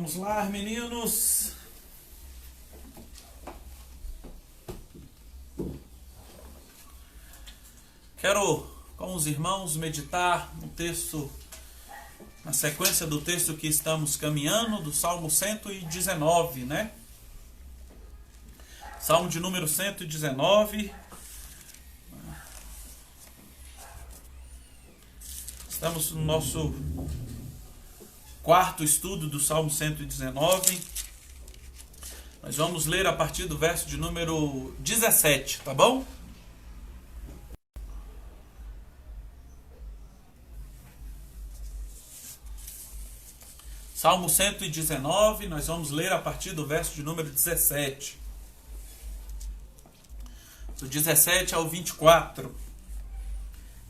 Vamos lá, meninos. Quero, com os irmãos, meditar no texto, na sequência do texto que estamos caminhando, do Salmo 119, né? Salmo de número 119. Estamos no nosso quarto estudo do Salmo 119. Nós vamos ler a partir do verso de número 17, tá bom? Salmo 119, nós vamos ler a partir do verso de número 17. Do 17 ao 24.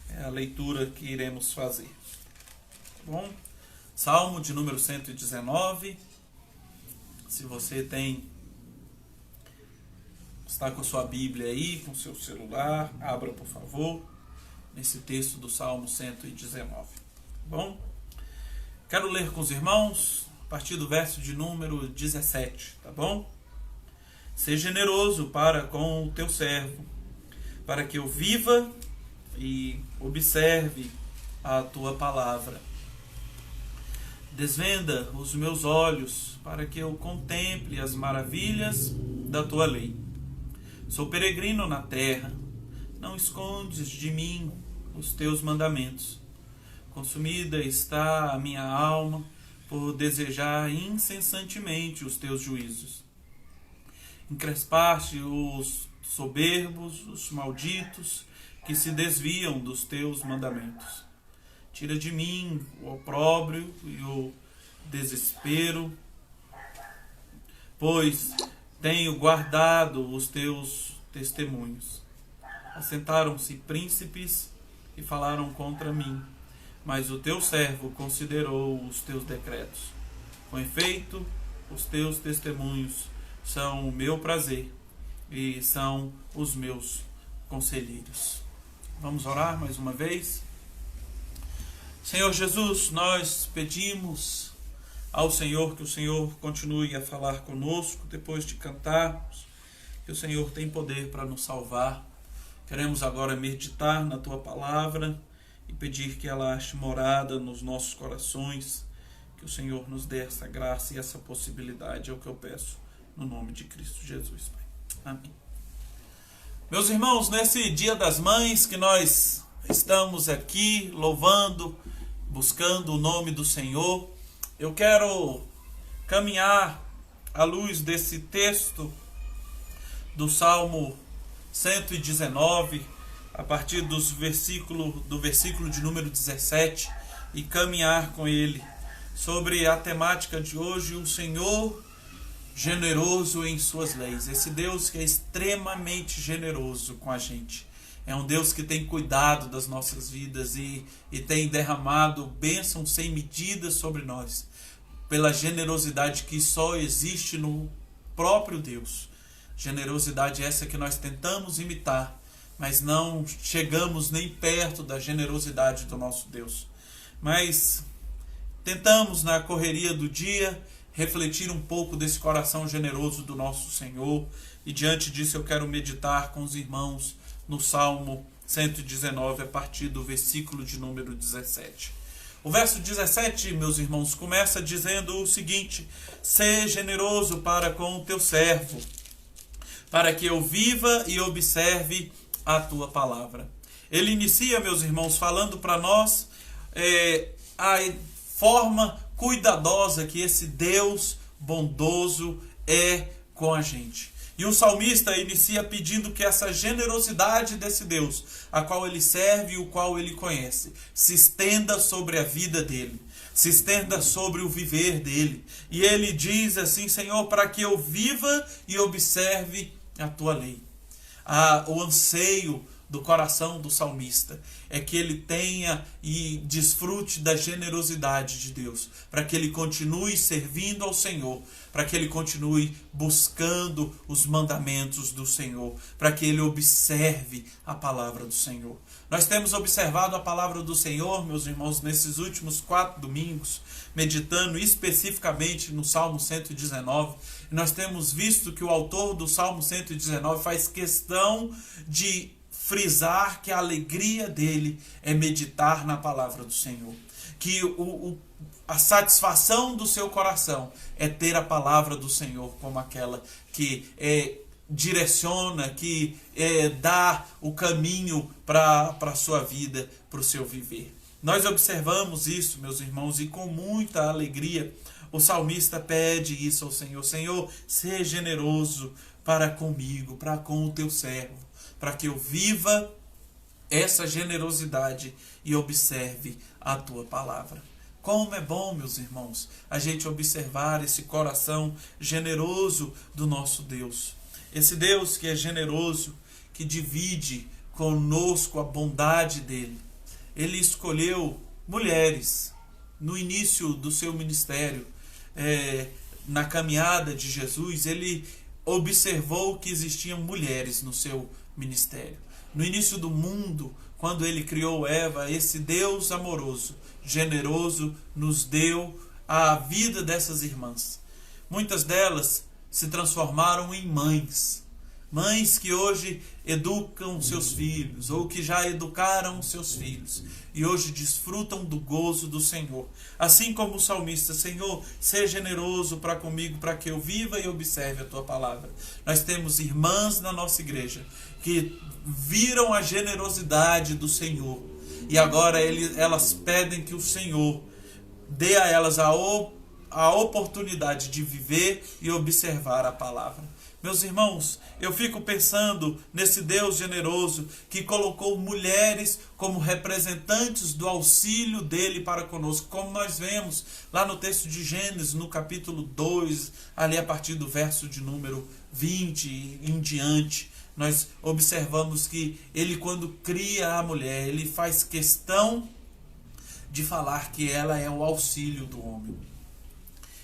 É a leitura que iremos fazer. Tá bom? Salmo de número 119. Se você está com a sua Bíblia aí, com o seu celular, abra, por favor, nesse texto do Salmo 119. Tá bom? Quero ler com os irmãos a partir do verso de número 17, tá bom? Seja generoso para com o teu servo, para que eu viva e observe a tua palavra. Desvenda os meus olhos, para que eu contemple as maravilhas da tua lei. Sou peregrino na terra, não escondes de mim os teus mandamentos. Consumida está a minha alma por desejar incessantemente os teus juízos. Encrespaste os soberbos, os malditos, que se desviam dos teus mandamentos. Tira de mim o opróbrio e o desespero, pois tenho guardado os teus testemunhos. Assentaram-se príncipes e falaram contra mim, mas o teu servo considerou os teus decretos. Com efeito, os teus testemunhos são o meu prazer e são os meus conselheiros. Vamos orar mais uma vez? Senhor Jesus, nós pedimos ao Senhor que o Senhor continue a falar conosco depois de cantarmos, que o Senhor tem poder para nos salvar. Queremos agora meditar na tua palavra e pedir que ela ache morada nos nossos corações, que o Senhor nos dê essa graça e essa possibilidade, é o que eu peço no nome de Cristo Jesus, Pai. Amém. Meus irmãos, nesse Dia das Mães que nós estamos aqui louvando, buscando o nome do Senhor, eu quero caminhar à luz desse texto do Salmo 119, a partir do versículo de número 17, e caminhar com ele sobre a temática de hoje, o Senhor generoso em suas leis. Esse Deus que é extremamente generoso com a gente. É um Deus que tem cuidado das nossas vidas e tem derramado bênçãos sem medida sobre nós, pela generosidade que só existe no próprio Deus. Generosidade essa que nós tentamos imitar, mas não chegamos nem perto da generosidade do nosso Deus. Mas tentamos, na correria do dia, refletir um pouco desse coração generoso do nosso Senhor, e diante disso eu quero meditar com os irmãos no Salmo 119, a partir do versículo de número 17. O verso 17, meus irmãos, começa dizendo o seguinte: seja generoso para com o teu servo, para que eu viva e observe a tua palavra. Ele inicia, meus irmãos, falando para nós a forma cuidadosa que esse Deus bondoso é com a gente. E o salmista inicia pedindo que essa generosidade desse Deus, a qual ele serve e o qual ele conhece, se estenda sobre a vida dele, se estenda sobre o viver dele. E ele diz assim: Senhor, para que eu viva e observe a tua lei. O anseio do coração do salmista é que ele tenha e desfrute da generosidade de Deus, para que ele continue servindo ao Senhor, para que ele continue buscando os mandamentos do Senhor, para que ele observe a palavra do Senhor. Nós temos observado a palavra do Senhor, meus irmãos, nesses últimos 4 domingos, meditando especificamente no Salmo 119, e nós temos visto que o autor do Salmo 119 faz questão de frisar que a alegria dele é meditar na palavra do Senhor, que a satisfação do seu coração é ter a palavra do Senhor como aquela que direciona, que dá o caminho para a sua vida, para o seu viver. Nós observamos isso, meus irmãos, e com muita alegria o salmista pede isso ao Senhor. Senhor, seja generoso para comigo, para com o teu servo, para que eu viva essa generosidade e observe a tua palavra. Como é bom, meus irmãos, a gente observar esse coração generoso do nosso Deus. Esse Deus que é generoso, que divide conosco a bondade dele. Ele escolheu mulheres no início do seu ministério, na caminhada de Jesus. Ele observou que existiam mulheres no seu ministério. No início do mundo, quando ele criou Eva, esse Deus amoroso, generoso, nos deu a vida dessas irmãs. Muitas delas se transformaram em mães. Mães que hoje educam seus filhos, ou que já educaram seus filhos, e hoje desfrutam do gozo do Senhor. Assim como o salmista, Senhor, seja generoso para comigo, para que eu viva e observe a tua palavra. Nós temos irmãs na nossa igreja que viram a generosidade do Senhor, e agora elas pedem que o Senhor dê a elas a oportunidade de viver e observar a palavra. Meus irmãos, eu fico pensando nesse Deus generoso que colocou mulheres como representantes do auxílio dele para conosco, como nós vemos lá no texto de Gênesis, no capítulo 2, ali a partir do verso de número 20 em diante. Nós observamos que ele, quando cria a mulher, ele faz questão de falar que ela é o auxílio do homem.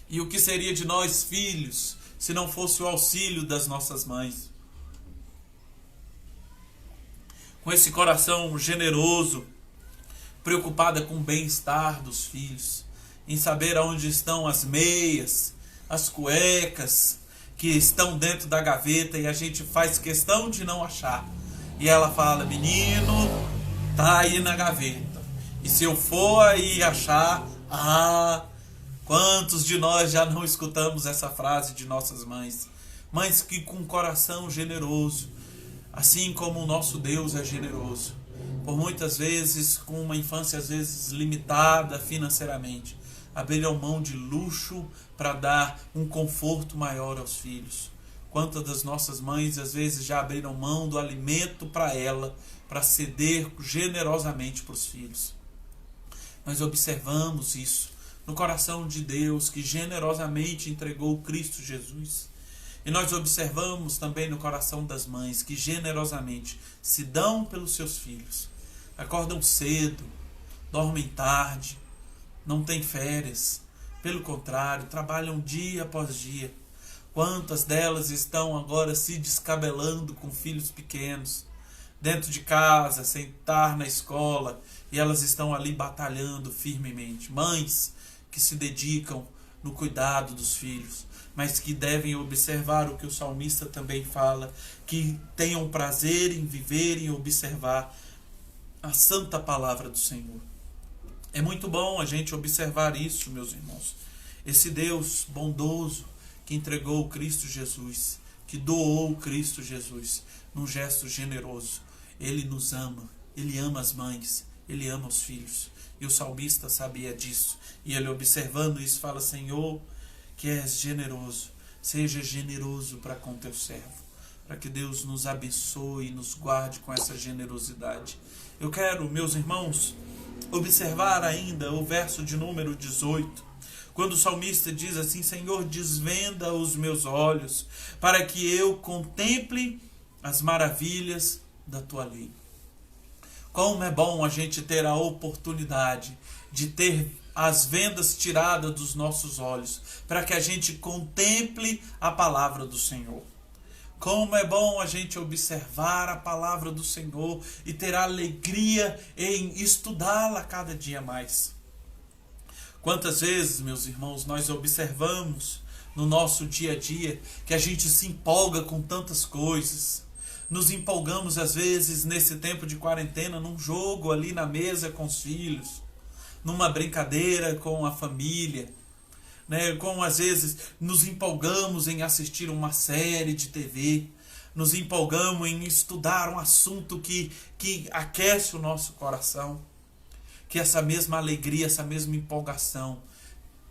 E o que seria de nós, filhos, se não fosse o auxílio das nossas mães? Com esse coração generoso, preocupada com o bem-estar dos filhos, em saber aonde estão as meias, as cuecas que estão dentro da gaveta e a gente faz questão de não achar. E ela fala, menino, tá aí na gaveta. E se eu for aí achar, quantos de nós já não escutamos essa frase de nossas mães? Mães que com coração generoso, assim como o nosso Deus é generoso, por muitas vezes com uma infância às vezes limitada financeiramente, abriram mão de luxo para dar um conforto maior aos filhos. Quantas das nossas mães às vezes já abriram mão do alimento para ela, para ceder generosamente para os filhos. Nós observamos isso no coração de Deus, que generosamente entregou Cristo Jesus. E nós observamos também no coração das mães, que generosamente se dão pelos seus filhos. Acordam cedo, dormem tarde, não têm férias. Pelo contrário, trabalham dia após dia. Quantas delas estão agora se descabelando com filhos pequenos, dentro de casa, sem estar na escola, e elas estão ali batalhando firmemente. Mães que se dedicam no cuidado dos filhos, mas que devem observar o que o salmista também fala, que tenham prazer em viver e observar a santa palavra do Senhor. É muito bom a gente observar isso, meus irmãos. Esse Deus bondoso que entregou o Cristo Jesus, que doou o Cristo Jesus num gesto generoso. Ele nos ama, ele ama as mães, ele ama os filhos. E o salmista sabia disso. E ele, observando isso, fala, Senhor, que és generoso, seja generoso para com teu servo, para que Deus nos abençoe e nos guarde com essa generosidade. Eu quero, meus irmãos, observar ainda o verso de número 18, quando o salmista diz assim, Senhor, desvenda os meus olhos, para que eu contemple as maravilhas da tua lei. Como é bom a gente ter a oportunidade de ter as vendas tiradas dos nossos olhos, para que a gente contemple a palavra do Senhor. Como é bom a gente observar a palavra do Senhor e ter alegria em estudá-la cada dia mais. Quantas vezes, meus irmãos, nós observamos no nosso dia a dia que a gente se empolga com tantas coisas. Nos empolgamos às vezes nesse tempo de quarentena num jogo ali na mesa com os filhos, numa brincadeira com a família, né? Como às vezes nos empolgamos em assistir uma série de TV, nos empolgamos em estudar um assunto que aquece o nosso coração. Que essa mesma alegria, essa mesma empolgação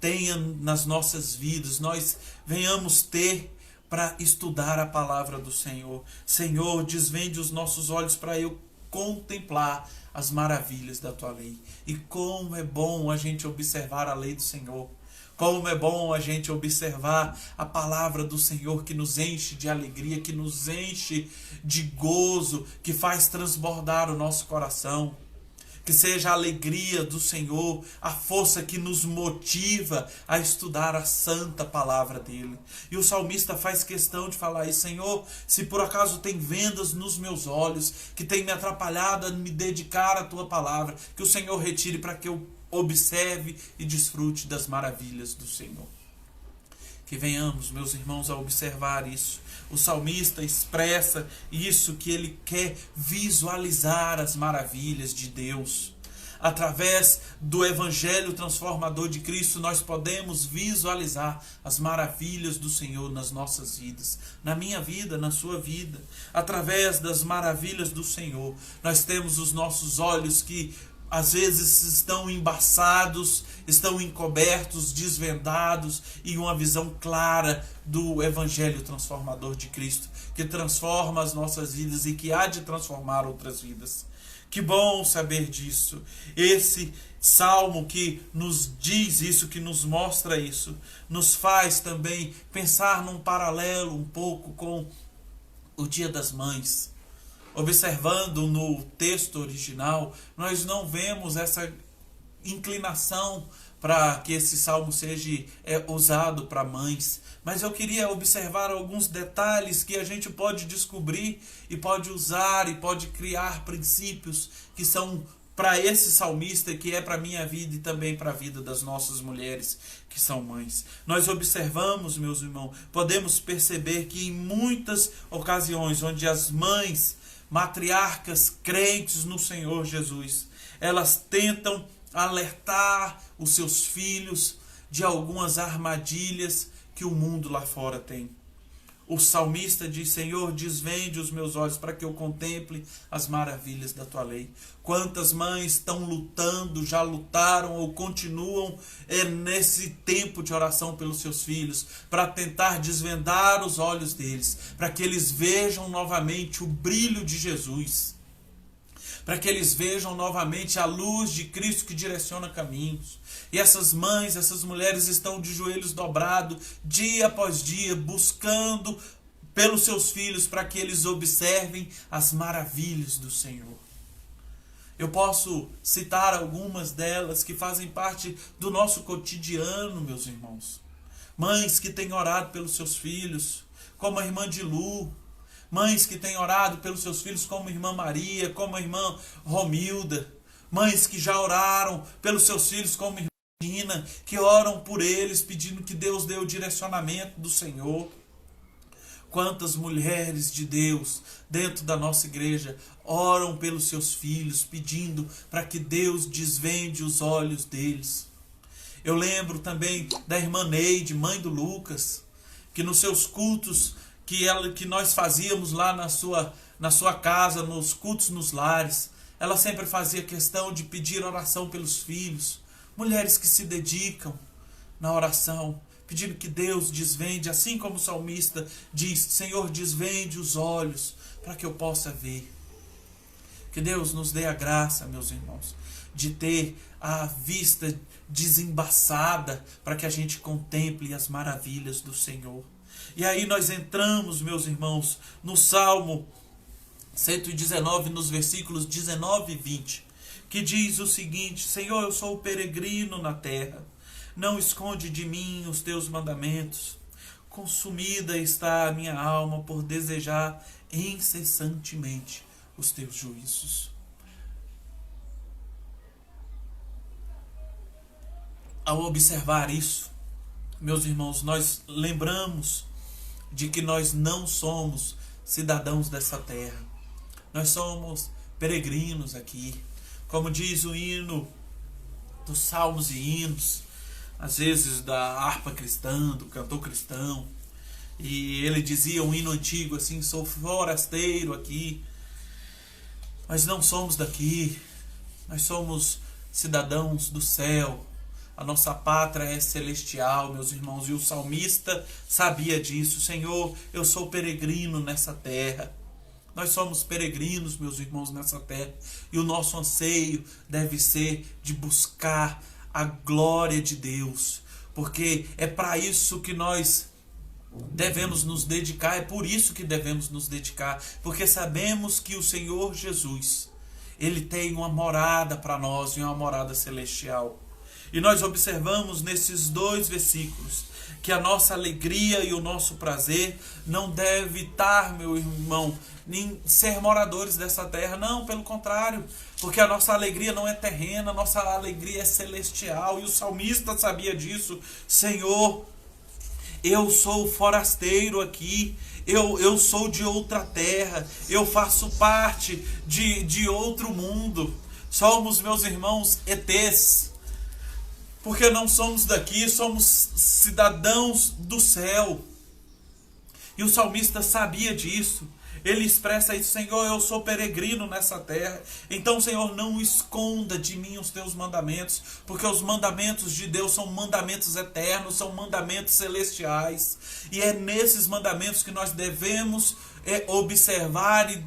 tenha nas nossas vidas, nós venhamos ter para estudar a palavra do Senhor. Senhor, desvende os nossos olhos para eu contemplar as maravilhas da tua lei. E como é bom a gente observar a lei do Senhor. Como é bom a gente observar a palavra do Senhor que nos enche de alegria, que nos enche de gozo, que faz transbordar o nosso coração. Que seja a alegria do Senhor, a força que nos motiva a estudar a santa palavra dele. E o salmista faz questão de falar isso: Senhor, se por acaso tem vendas nos meus olhos, que tem me atrapalhado a me dedicar à tua palavra, que o Senhor retire para que eu observe e desfrute das maravilhas do Senhor. Que venhamos, meus irmãos, a observar isso. O salmista expressa isso, que ele quer visualizar as maravilhas de Deus. Através do evangelho transformador de Cristo, nós podemos visualizar as maravilhas do Senhor nas nossas vidas, na minha vida, na sua vida. Através das maravilhas do Senhor, nós temos os nossos olhos que às vezes estão embaçados, estão encobertos, desvendados, e uma visão clara do evangelho transformador de Cristo, que transforma as nossas vidas e que há de transformar outras vidas. Que bom saber disso. Esse salmo que nos diz isso, que nos mostra isso, nos faz também pensar num paralelo um pouco com o Dia das Mães. Observando no texto original, nós não vemos essa inclinação para que esse salmo seja usado para mães. Mas eu queria observar alguns detalhes que a gente pode descobrir e pode usar e pode criar princípios que são para esse salmista, que é para a minha vida e também para a vida das nossas mulheres que são mães. Nós observamos, meus irmãos, podemos perceber que em muitas ocasiões onde as mães, matriarcas crentes no Senhor Jesus, elas tentam alertar os seus filhos de algumas armadilhas que o mundo lá fora tem. O salmista diz: Senhor, desvende os meus olhos para que eu contemple as maravilhas da tua lei. Quantas mães estão lutando, já lutaram ou continuam nesse tempo de oração pelos seus filhos, para tentar desvendar os olhos deles, para que eles vejam novamente o brilho de Jesus, para que eles vejam novamente a luz de Cristo que direciona caminhos. E essas mães, essas mulheres estão de joelhos dobrados, dia após dia, buscando pelos seus filhos para que eles observem as maravilhas do Senhor. Eu posso citar algumas delas que fazem parte do nosso cotidiano, meus irmãos. Mães que têm orado pelos seus filhos, como a irmã de Lu. Mães que têm orado pelos seus filhos, como a irmã Maria, como a irmã Romilda. Mães que já oraram pelos seus filhos, como a irmã Regina, que oram por eles, pedindo que Deus dê o direcionamento do Senhor. Quantas mulheres de Deus dentro da nossa igreja oram pelos seus filhos, pedindo para que Deus desvende os olhos deles. Eu lembro também da irmã Neide, mãe do Lucas, que nos seus cultos que nós fazíamos lá na sua casa, nos cultos nos lares, ela sempre fazia questão de pedir oração pelos filhos. Mulheres que se dedicam na oração, pedindo que Deus desvende, assim como o salmista diz: Senhor, desvende os olhos para que eu possa ver. Que Deus nos dê a graça, meus irmãos, de ter a vista desembaçada para que a gente contemple as maravilhas do Senhor. E aí nós entramos, meus irmãos, no Salmo 119, nos versículos 19 e 20, que diz o seguinte: Senhor, eu sou peregrino na terra, não esconde de mim os teus mandamentos. Consumida está a minha alma por desejar incessantemente os teus juízos. Ao observar isso, meus irmãos, nós lembramos de que nós não somos cidadãos dessa terra. Nós somos peregrinos aqui. Como diz o hino dos salmos e hinos, às vezes da harpa cristã, do cantor cristão, e ele dizia um hino antigo assim: sou forasteiro aqui. Mas não somos daqui, nós somos cidadãos do céu. A nossa pátria é celestial, meus irmãos, e o salmista sabia disso. Senhor, eu sou peregrino nessa terra. Nós somos peregrinos, meus irmãos, nessa terra, e o nosso anseio deve ser de buscar a glória de Deus, porque é para isso que nós devemos nos dedicar, é por isso que devemos nos dedicar, porque sabemos que o Senhor Jesus, Ele tem uma morada para nós, e uma morada celestial. E nós observamos nesses dois versículos que a nossa alegria e o nosso prazer não deve estar, meu irmão, em ser moradores dessa terra. Não, pelo contrário, porque a nossa alegria não é terrena, a nossa alegria é celestial. E o salmista sabia disso. Senhor, eu sou forasteiro aqui, eu sou de outra terra, eu faço parte de outro mundo. Somos, meus irmãos, ETs. Porque não somos daqui, somos cidadãos do céu. E o salmista sabia disso. Ele expressa isso: Senhor, eu sou peregrino nessa terra. Então, Senhor, não esconda de mim os teus mandamentos, porque os mandamentos de Deus são mandamentos eternos, são mandamentos celestiais. E é nesses mandamentos que nós devemos observar e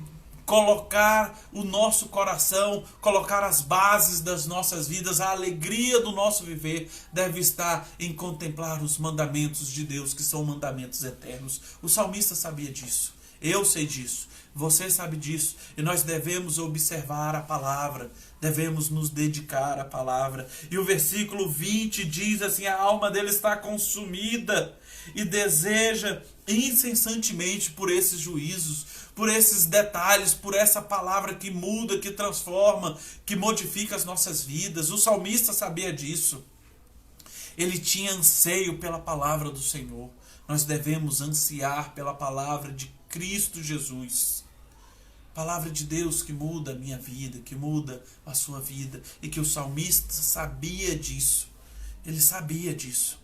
colocar o nosso coração, colocar as bases das nossas vidas. A alegria do nosso viver deve estar em contemplar os mandamentos de Deus, que são mandamentos eternos. O salmista sabia disso, eu sei disso, você sabe disso, e nós devemos observar a palavra, devemos nos dedicar à palavra. E o versículo 20 diz assim: a alma dele está consumida e deseja incessantemente por esses juízos, por esses detalhes, por essa palavra que muda, que transforma, que modifica as nossas vidas. O salmista sabia disso. Ele tinha anseio pela palavra do Senhor. Nós devemos ansiar pela palavra de Cristo Jesus. Palavra de Deus que muda a minha vida, que muda a sua vida. E que o salmista sabia disso. Ele sabia disso.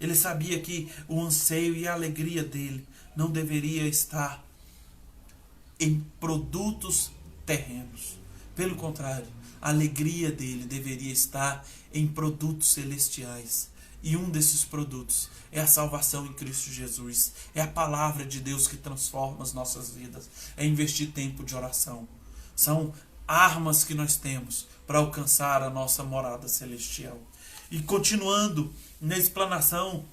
Ele sabia que o anseio e a alegria dele não deveria estar em produtos terrenos. Pelo contrário, a alegria dele deveria estar em produtos celestiais. E um desses produtos é a salvação em Cristo Jesus. É a palavra de Deus que transforma as nossas vidas. É investir tempo de oração. São armas que nós temos para alcançar a nossa morada celestial. E continuando na explanação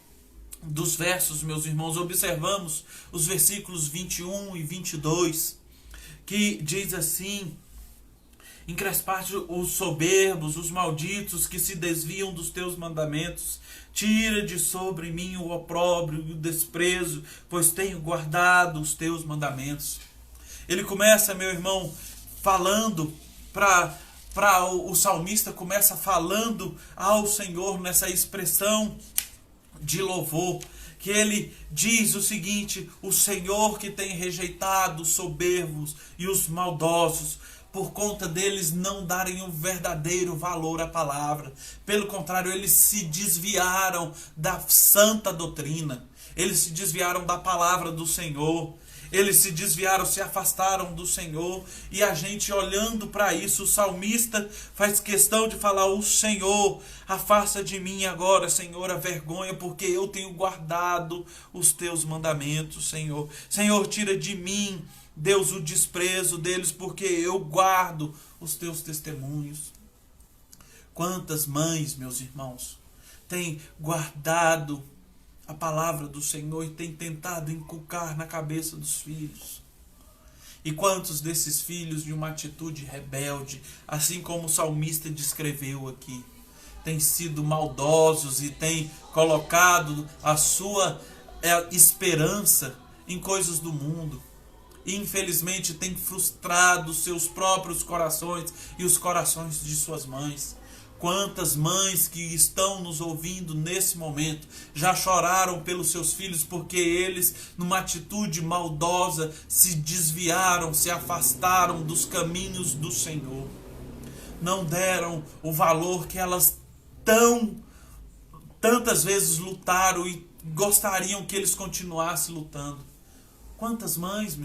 dos versos, meus irmãos, observamos os versículos 21 e 22, que diz assim: encrespaste os soberbos, os malditos que se desviam dos teus mandamentos. Tira de sobre mim o opróbrio e o desprezo, pois tenho guardado os teus mandamentos. Ele começa, meu irmão, falando o salmista começa falando ao Senhor nessa expressão de louvor, que ele diz o seguinte: o Senhor que tem rejeitado os soberbos e os maldosos, por conta deles não darem o verdadeiro valor à palavra. Pelo contrário, eles se desviaram da santa doutrina, eles se desviaram da palavra do Senhor, eles se desviaram, se afastaram do Senhor. E a gente olhando para isso, o salmista faz questão de falar: o Senhor, afasta de mim agora, Senhor, a vergonha, porque eu tenho guardado os teus mandamentos, Senhor. Senhor, tira de mim, Deus, o desprezo deles, porque eu guardo os teus testemunhos. Quantas mães, meus irmãos, têm guardado a palavra do Senhor e têm tentado inculcar na cabeça dos filhos. E quantos desses filhos de uma atitude rebelde, assim como o salmista descreveu aqui, têm sido maldosos e têm colocado a sua esperança em coisas do mundo. E infelizmente têm frustrado seus próprios corações e os corações de suas mães. Quantas mães que estão nos ouvindo nesse momento já choraram pelos seus filhos porque eles, numa atitude maldosa, se desviaram, se afastaram dos caminhos do Senhor. Não deram o valor que elas tantas vezes lutaram e gostariam que eles continuassem lutando. Quantas mães,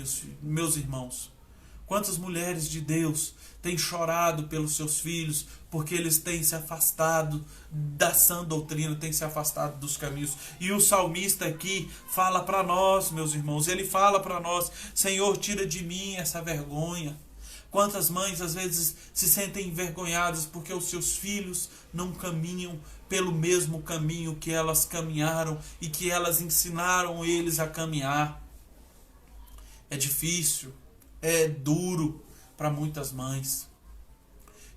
meus irmãos, quantas mulheres de Deus têm chorado pelos seus filhos porque eles têm se afastado da sã doutrina, têm se afastado dos caminhos. E o salmista aqui fala para nós, meus irmãos, ele fala para nós: Senhor, tira de mim essa vergonha. Quantas mães às vezes se sentem envergonhadas porque os seus filhos não caminham pelo mesmo caminho que elas caminharam e que elas ensinaram eles a caminhar. É difícil, é duro para muitas mães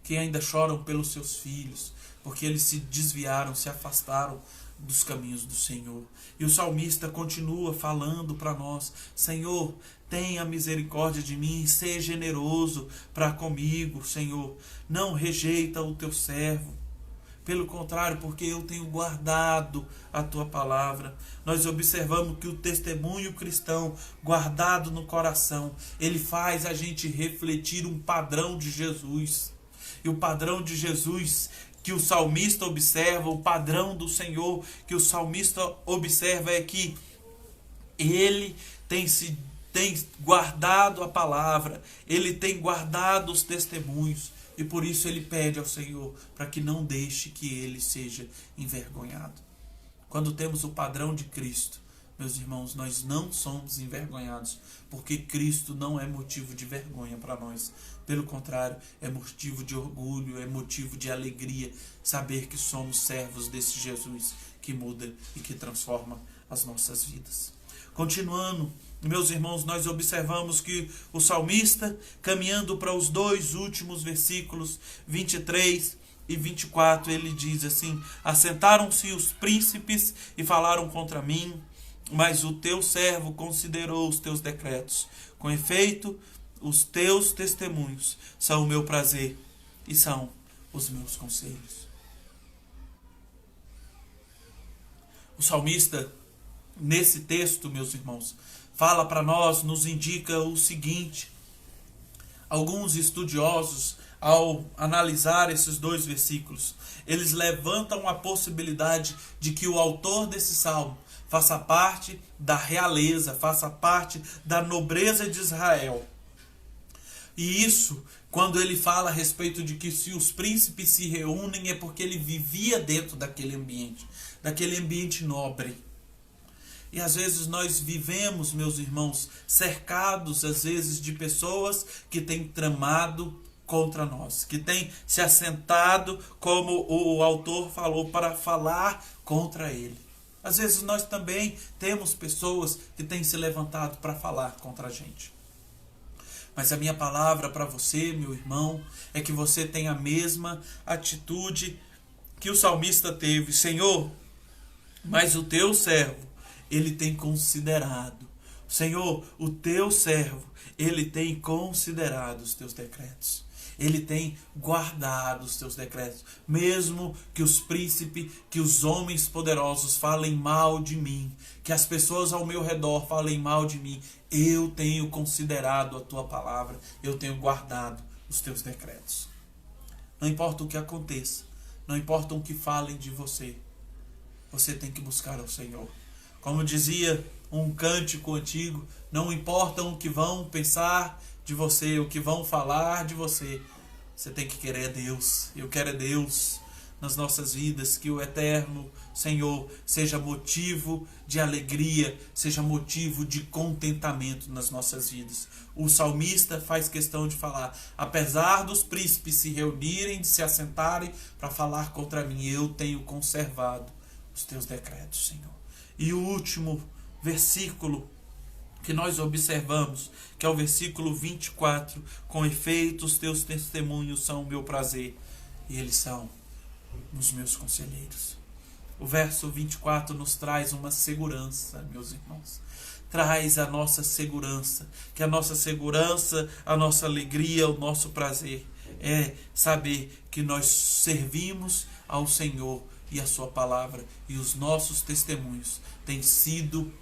que ainda choram pelos seus filhos, porque eles se desviaram, se afastaram dos caminhos do Senhor. E o salmista continua falando para nós: Senhor, tenha misericórdia de mim, seja generoso para comigo, Senhor. Não rejeita o teu servo. Pelo contrário, porque eu tenho guardado a tua palavra. Nós observamos que o testemunho cristão guardado no coração, ele faz a gente refletir um padrão de Jesus. E o padrão de Jesus que o salmista observa, o padrão do Senhor que o salmista observa é que ele tem guardado a palavra, ele tem guardado os testemunhos. E por isso ele pede ao Senhor para que não deixe que ele seja envergonhado. Quando temos o padrão de Cristo, meus irmãos, nós não somos envergonhados, porque Cristo não é motivo de vergonha para nós. Pelo contrário, é motivo de orgulho, é motivo de alegria saber que somos servos desse Jesus que muda e que transforma as nossas vidas. Continuando, meus irmãos, nós observamos que o salmista, caminhando para os dois últimos versículos, 23 e 24, ele diz assim: assentaram-se os príncipes e falaram contra mim, mas o teu servo considerou os teus decretos. Com efeito, os teus testemunhos são o meu prazer e são os meus conselhos. O salmista, nesse texto, meus irmãos, fala para nós, nos indica o seguinte: alguns estudiosos, ao analisar esses dois versículos, eles levantam a possibilidade de que o autor desse salmo faça parte da realeza, faça parte da nobreza de Israel. E isso, quando ele fala a respeito de que se os príncipes se reúnem, é porque ele vivia dentro daquele ambiente nobre. E às vezes nós vivemos, meus irmãos, cercados às vezes de pessoas que têm tramado contra nós, que têm se assentado, como o autor falou, para falar contra ele. Às vezes nós também temos pessoas que têm se levantado para falar contra a gente. Mas a minha palavra para você, meu irmão, é que você tenha a mesma atitude que o salmista teve. Senhor, mas o teu servo, ele tem considerado. Senhor, o teu servo, ele tem considerado os teus decretos. Ele tem guardado os teus decretos. Mesmo que os príncipes, que os homens poderosos falem mal de mim, que as pessoas ao meu redor falem mal de mim, eu tenho considerado a tua palavra, eu tenho guardado os teus decretos. Não importa o que aconteça, não importa o que falem de você, você tem que buscar ao Senhor. Como dizia um cântico antigo, não importa o que vão pensar de você, o que vão falar de você, você tem que querer Deus. Eu quero é Deus nas nossas vidas, que o eterno Senhor seja motivo de alegria, seja motivo de contentamento nas nossas vidas. O salmista faz questão de falar: apesar dos príncipes se reunirem, de se assentarem para falar contra mim, eu tenho conservado os teus decretos, Senhor. E o último versículo que nós observamos, que é o versículo 24, com efeito os teus testemunhos são o meu prazer, e eles são os meus conselheiros. O verso 24 nos traz uma segurança, meus irmãos. Traz a nossa segurança, que a nossa segurança, a nossa alegria, o nosso prazer é saber que nós servimos ao Senhor e a sua palavra, e os nossos testemunhos têm sido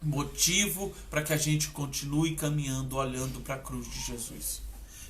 motivo para que a gente continue caminhando, olhando para a cruz de Jesus.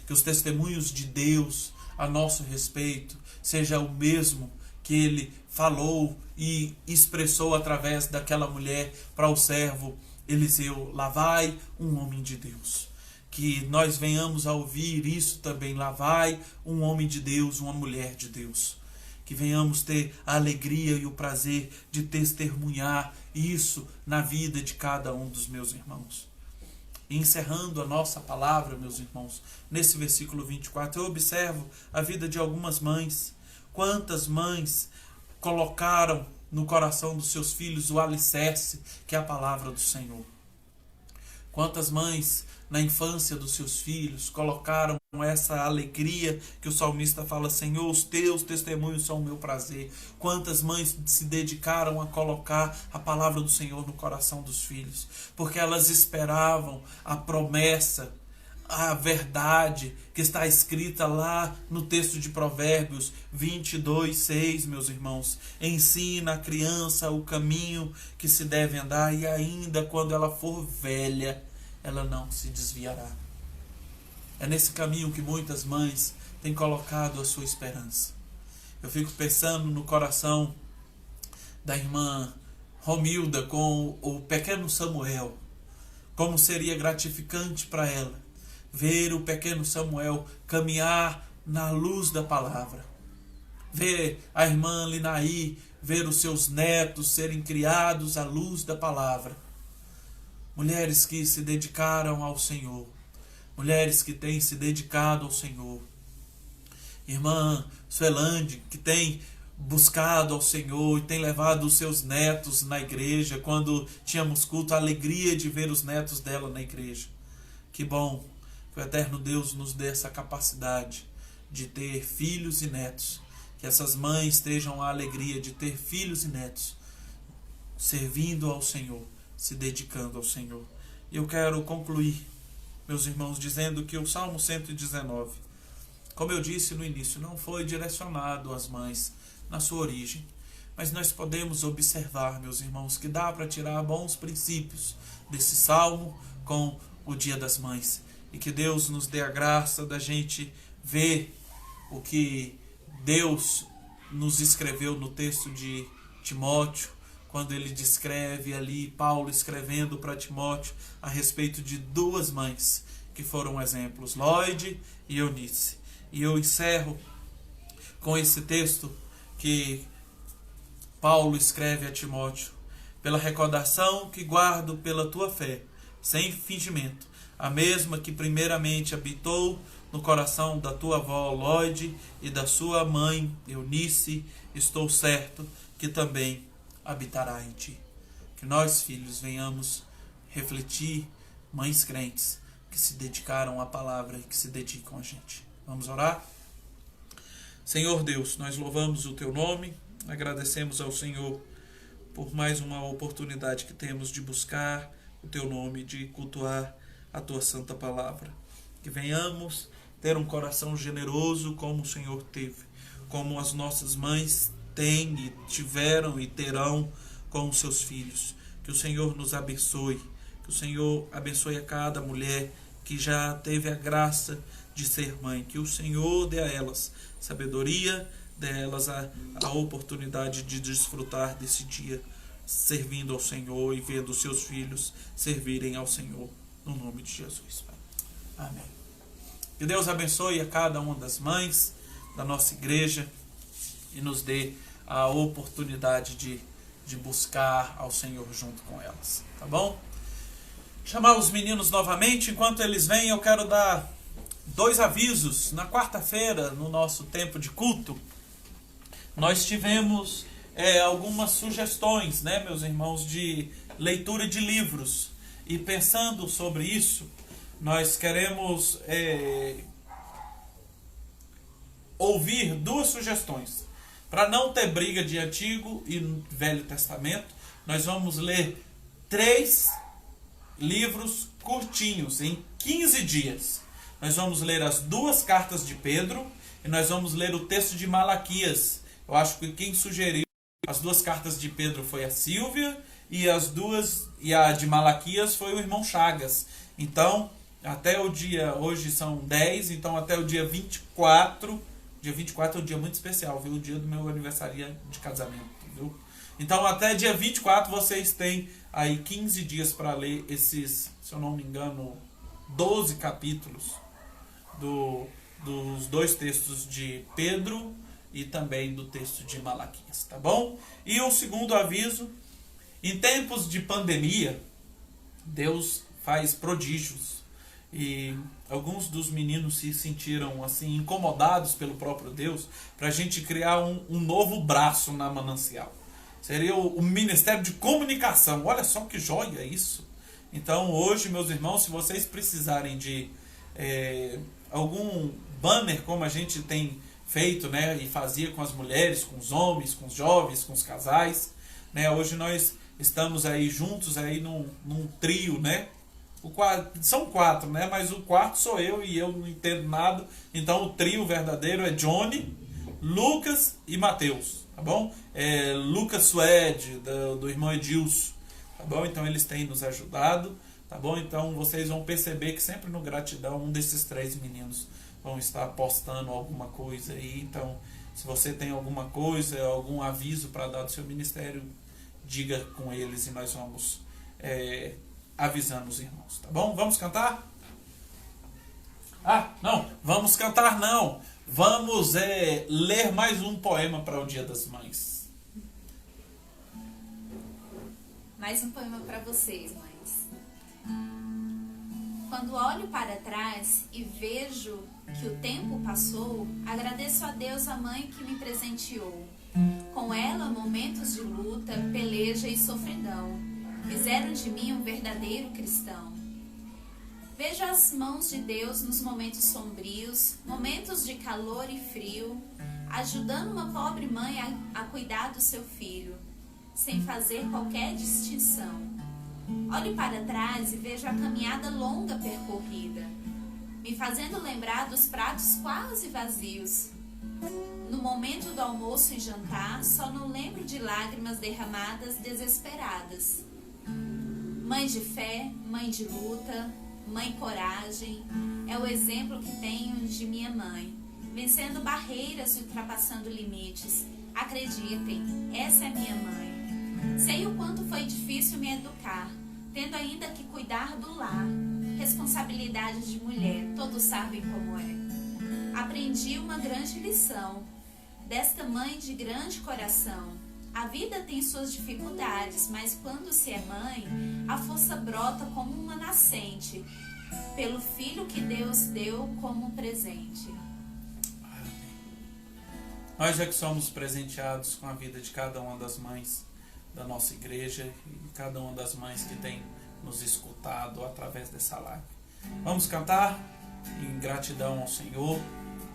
Que os testemunhos de Deus a nosso respeito seja o mesmo que ele falou e expressou através daquela mulher para o servo Eliseu: lavai um homem de Deus. Que nós venhamos a ouvir isso também: lavai um homem de Deus, uma mulher de Deus. Que venhamos ter a alegria e o prazer de testemunhar isso na vida de cada um dos meus irmãos. E encerrando a nossa palavra, meus irmãos, nesse versículo 24, eu observo a vida de algumas mães. Quantas mães colocaram no coração dos seus filhos o alicerce, que é a palavra do Senhor. Quantas mães, na infância dos seus filhos, colocaram essa alegria que o salmista fala: Senhor, os teus testemunhos são o meu prazer. Quantas mães se dedicaram a colocar a palavra do Senhor no coração dos filhos, porque elas esperavam a promessa, a verdade que está escrita lá no texto de Provérbios 22:6, meus irmãos. Ensina a criança o caminho que se deve andar, e ainda quando ela for velha, ela não se desviará. É nesse caminho que muitas mães têm colocado a sua esperança. Eu fico pensando no coração da irmã Romilda com o pequeno Samuel. Como seria gratificante para ela ver o pequeno Samuel caminhar na luz da palavra. Ver a irmã Linaí, ver os seus netos serem criados à luz da palavra. Mulheres que se dedicaram ao Senhor. Mulheres que têm se dedicado ao Senhor. Irmã Suelande, que tem buscado ao Senhor e tem levado os seus netos na igreja. Quando tínhamos culto, a alegria de ver os netos dela na igreja. Que bom que o eterno Deus nos dê essa capacidade de ter filhos e netos. Que essas mães tenham a alegria de ter filhos e netos servindo ao Senhor, se dedicando ao Senhor. E eu quero concluir, meus irmãos, dizendo que o Salmo 119, como eu disse no início, não foi direcionado às mães na sua origem, mas nós podemos observar, meus irmãos, que dá para tirar bons princípios desse salmo com o Dia das Mães. E que Deus nos dê a graça da gente ver o que Deus nos escreveu no texto de Timóteo, quando ele descreve ali, Paulo escrevendo para Timóteo a respeito de duas mães que foram exemplos, Lóide e Eunice. E eu encerro com esse texto que Paulo escreve a Timóteo: pela recordação que guardo pela tua fé, sem fingimento, a mesma que primeiramente habitou no coração da tua avó Lóide e da sua mãe Eunice, estou certo que também habitará em ti. Que nós, filhos, venhamos refletir mães crentes que se dedicaram à palavra e que se dedicam a gente. Vamos orar? Senhor Deus, nós louvamos o teu nome, agradecemos ao Senhor por mais uma oportunidade que temos de buscar o teu nome, de cultuar a tua santa palavra. Que venhamos ter um coração generoso como o Senhor teve, como as nossas mães têm e tiveram e terão com os seus filhos. Que o Senhor nos abençoe, que o Senhor abençoe a cada mulher que já teve a graça de ser mãe, que o Senhor dê a elas sabedoria, dê a elas a oportunidade de desfrutar desse dia, servindo ao Senhor e vendo os seus filhos servirem ao Senhor, no nome de Jesus. Amém. Que Deus abençoe a cada uma das mães da nossa igreja e nos dê a oportunidade de buscar ao Senhor junto com elas, tá bom? Chamar os meninos novamente. Enquanto eles vêm, eu quero dar 2 avisos. Na quarta-feira, no nosso tempo de culto, nós tivemos algumas sugestões, né, meus irmãos, de leitura de livros. E pensando sobre isso, nós queremos ouvir duas sugestões. Para não ter briga de Antigo e Velho Testamento, nós vamos ler 3 livros curtinhos, em 15 dias. Nós vamos ler as 2 cartas de Pedro e nós vamos ler o texto de Malaquias. Eu acho que quem sugeriu as 2 cartas de Pedro foi a Silvia e a de Malaquias foi o irmão Chagas. Então, até o dia, hoje são 10, então até o dia 24, dia 24 é um dia muito especial, viu? O dia do meu aniversário de casamento, viu? Então até dia 24 vocês têm aí 15 dias para ler esses, se eu não me engano, 12 capítulos dos 2 textos de Pedro e também do texto de Malaquias, tá bom? E o segundo aviso, em tempos de pandemia, Deus faz prodígios. E alguns dos meninos se sentiram assim incomodados pelo próprio Deus para a gente criar um novo braço na Manancial. Seria o Ministério de Comunicação. Olha só que joia isso. Então hoje, meus irmãos, se vocês precisarem de algum banner como a gente tem feito, né, e fazia com as mulheres, com os homens, com os jovens, com os casais, né, hoje nós estamos aí juntos aí num trio, né? São 4, né? Mas o quarto sou eu e eu não entendo nada. Então o trio verdadeiro é Johnny, Lucas e Mateus, tá bom? Lucas Suede, do irmão Edilson, tá bom? Então eles têm nos ajudado, tá bom? Então vocês vão perceber que sempre no Gratidão um desses 3 meninos vão estar postando alguma coisa aí. Então, se você tem alguma coisa, algum aviso para dar do seu ministério, diga com eles e nós vamos avisando os irmãos, tá bom? Vamos cantar? Não, vamos cantar não. Vamos ler mais um poema para o Dia das Mães. Mais um poema para vocês, mães. Quando olho para trás e vejo que o tempo passou, agradeço a Deus, a mãe que me presenteou. Com ela, momentos de luta, peleja e sofridão fizeram de mim um verdadeiro cristão. Vejo as mãos de Deus nos momentos sombrios, momentos de calor e frio, ajudando uma pobre mãe a cuidar do seu filho, sem fazer qualquer distinção. Olho para trás e vejo a caminhada longa percorrida, me fazendo lembrar dos pratos quase vazios. No momento do almoço e jantar, só não lembro de lágrimas derramadas desesperadas. Mãe de fé, mãe de luta, mãe coragem, é o exemplo que tenho de minha mãe, vencendo barreiras e ultrapassando limites. Acreditem, essa é minha mãe. Sei o quanto foi difícil me educar, tendo ainda que cuidar do lar. Responsabilidade de mulher, todos sabem como é. Aprendi uma grande lição desta mãe de grande coração. A vida tem suas dificuldades, mas quando se é mãe, a força brota como uma nascente, pelo filho que Deus deu como presente. Nós é que somos presenteados com a vida de cada uma das mães da nossa igreja e cada uma das mães que tem nos escutado através dessa live. Vamos cantar em gratidão ao Senhor,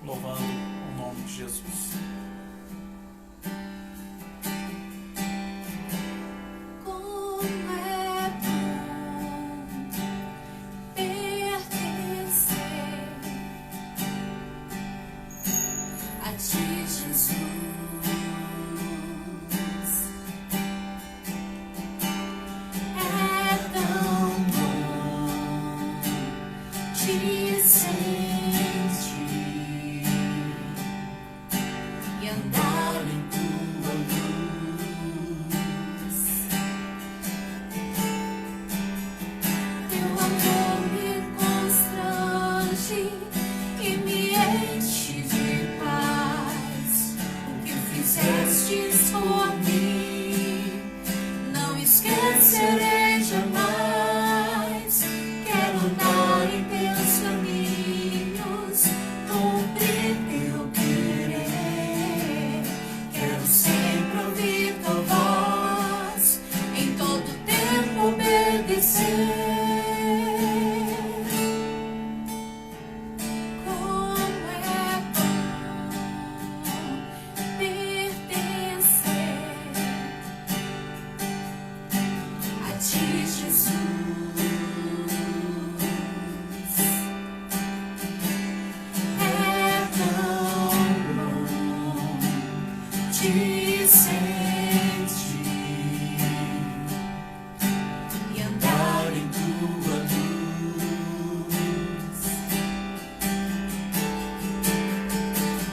louvando o nome de Jesus. Obedecer. te sentir e andar em tua luz.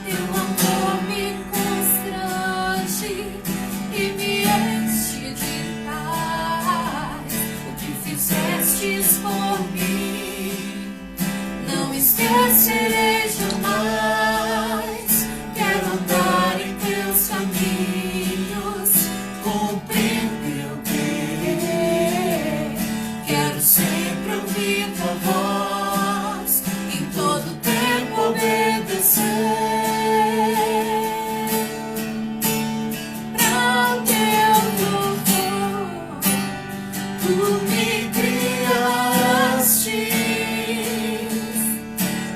Teu amor me constrange e me enche de paz. O que fizestes por mim não esquecerei jamais. Quero andar em teus caminhos, cumprir teu querer. Quero sempre ouvir tua voz, em todo tempo obedecer. Pra o teu louvor, tu me criaste.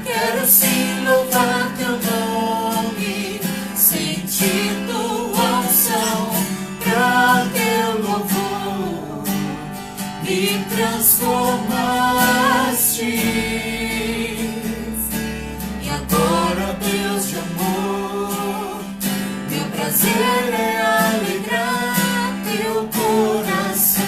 Quero sim louvar teu nome, sentir tua unção. Pra teu louvor me transformaste. E agora, Deus de amor, meu prazer é alegrar teu coração.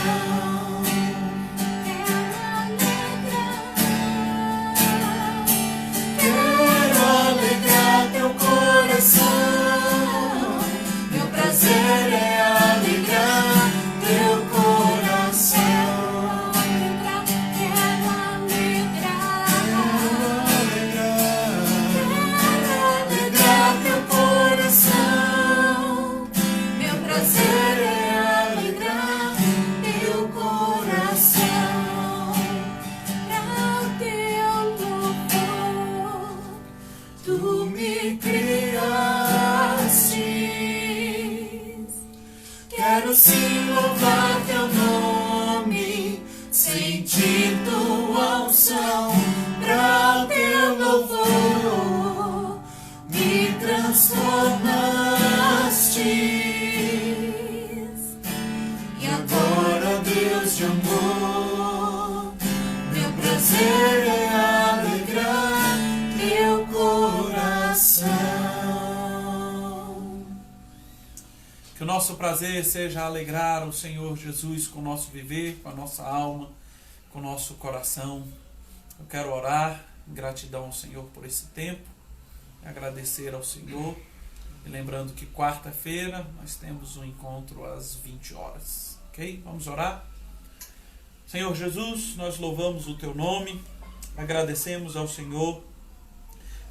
Quero alegrar teu coração. Meu prazer é alegrar teu coração. Quero alegrar teu coração. Meu prazer é alegrar teu coração. Pra o teu louvor, tu me criaste. Quero sim louvar teu nome, sentir tua unção. Pra o teu louvor me transformaste. E agora, Deus de amor, meu prazer é alegrar teu coração. Que o nosso prazer seja alegrar o Senhor Jesus com o nosso viver, com a nossa alma, com o nosso coração. Eu quero orar em gratidão ao Senhor por esse tempo, agradecer ao Senhor, e lembrando que quarta-feira nós temos um encontro às 20 horas, ok? Vamos orar? Senhor Jesus, nós louvamos o teu nome, agradecemos ao Senhor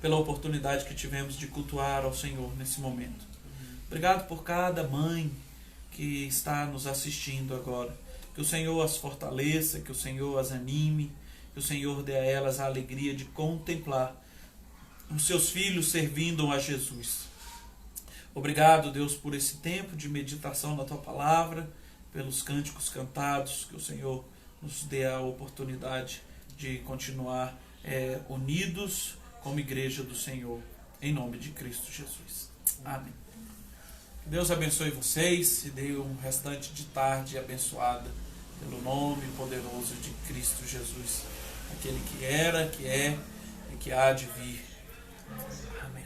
pela oportunidade que tivemos de cultuar ao Senhor nesse momento. Obrigado por cada mãe que está nos assistindo agora. Que o Senhor as fortaleça, que o Senhor as anime, que o Senhor dê a elas a alegria de contemplar os seus filhos servindo a Jesus. Obrigado, Deus, por esse tempo de meditação na tua palavra, pelos cânticos cantados, que o Senhor nos dê a oportunidade de continuar unidos como igreja do Senhor, em nome de Cristo Jesus. Amém. Deus abençoe vocês e dê um restante de tarde abençoada pelo nome poderoso de Cristo Jesus, aquele que era, que é e que há de vir. Amém.